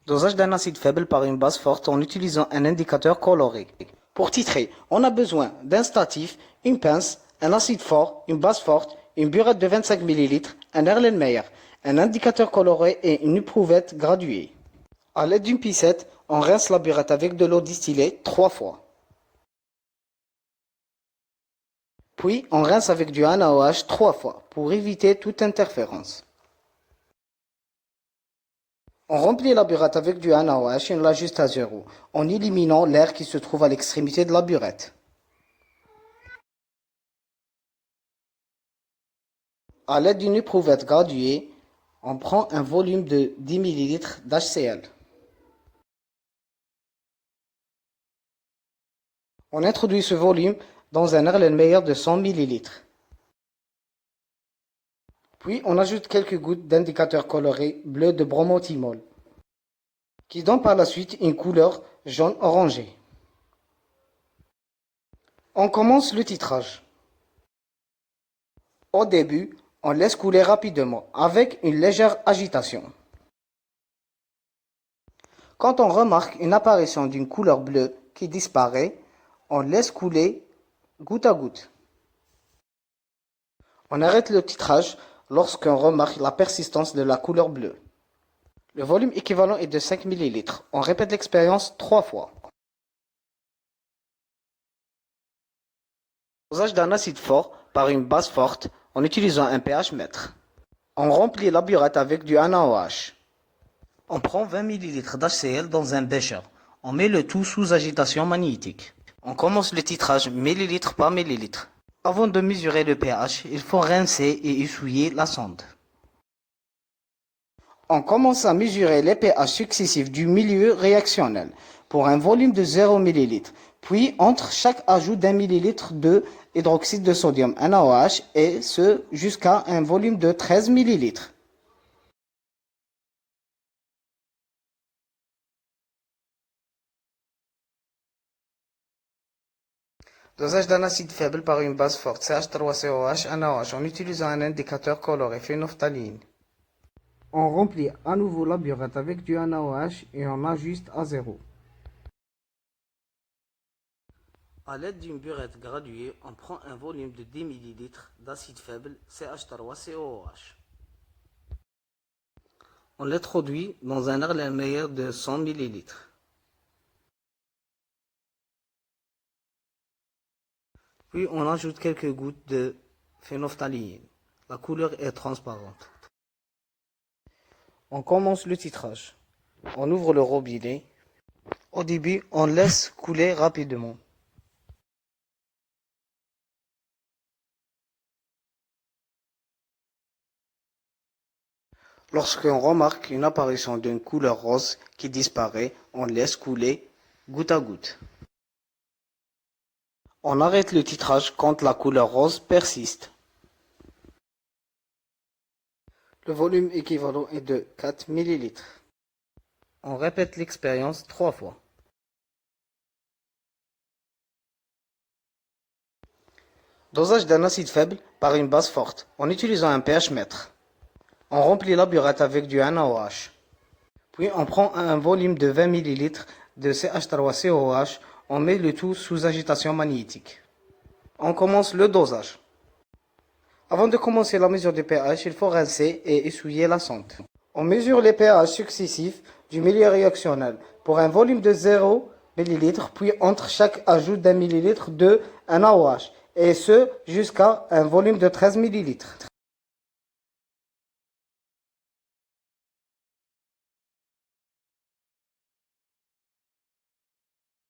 Dosage d'un acide faible par une base forte en utilisant un indicateur coloré. Pour titrer, on a besoin d'un statif, une pince, un acide fort, une base forte, une burette de 25 ml, un Erlenmeyer, un indicateur coloré et une éprouvette graduée. À l'aide d'une pincette, on rince la burette avec de l'eau distillée 3 fois. Puis, on rince avec du NaOH 3 fois pour éviter toute interférence. On remplit la burette avec du NaOH et on l'ajuste à 0, en éliminant l'air qui se trouve à l'extrémité de la burette. À l'aide d'une éprouvette graduée, on prend un volume de 10 ml d'HCl. On introduit ce volume dans un Erlenmeyer de 100 ml. Puis on ajoute quelques gouttes d'indicateur coloré bleu de bromothymol, qui donne par la suite une couleur jaune orangé. On commence le titrage. Au début, on laisse couler rapidement avec une légère agitation. Quand on remarque une apparition d'une couleur bleue qui disparaît, on laisse couler goutte à goutte. On arrête le titrage lorsqu'on remarque la persistance de la couleur bleue. Le volume équivalent est de 5 ml. On répète l'expérience 3 fois. Dosage d'un acide fort par une base forte en utilisant un pH mètre. On remplit la burette avec du NaOH. On prend 20 ml d'HCl dans un bécher. On met le tout sous agitation magnétique. On commence le titrage millilitre par millilitre. Avant de mesurer le pH, il faut rincer et essuyer la sonde. On commence à mesurer les pH successifs du milieu réactionnel pour un volume de 0 ml, puis entre chaque ajout d'un millilitre de hydroxyde de sodium NaOH et ce jusqu'à un volume de 13 ml. Dosage d'un acide faible par une base forte CH3COH NaOH en utilisant un indicateur coloré phénophtaline. On remplit à nouveau la burette avec du NaOH et on ajuste à 0. À l'aide d'une burette graduée, on prend un volume de 10 ml d'acide faible CH3COH. On l'introduit dans un Erlenmeyer de 100 ml. Puis on ajoute quelques gouttes de phénophtaline. La couleur est transparente. On commence le titrage. On ouvre le robinet. Au début, on laisse couler rapidement. Lorsqu'on remarque une apparition d'une couleur rose qui disparaît, on laisse couler goutte à goutte. On arrête le titrage quand la couleur rose persiste. Le volume équivalent est de 4 ml. On répète l'expérience 3 fois. Dosage d'un acide faible par une base forte en utilisant un pH mètre. On remplit la burette avec du NaOH. Puis on prend un volume de 20 ml de CH3COH. On met le tout sous agitation magnétique. On commence le dosage. Avant de commencer la mesure du pH, il faut rincer et essuyer la sonde. On mesure les pH successifs du milieu réactionnel pour un volume de 0 ml, puis entre chaque ajout d'un millilitre de NaOH, et ce jusqu'à un volume de 13 ml.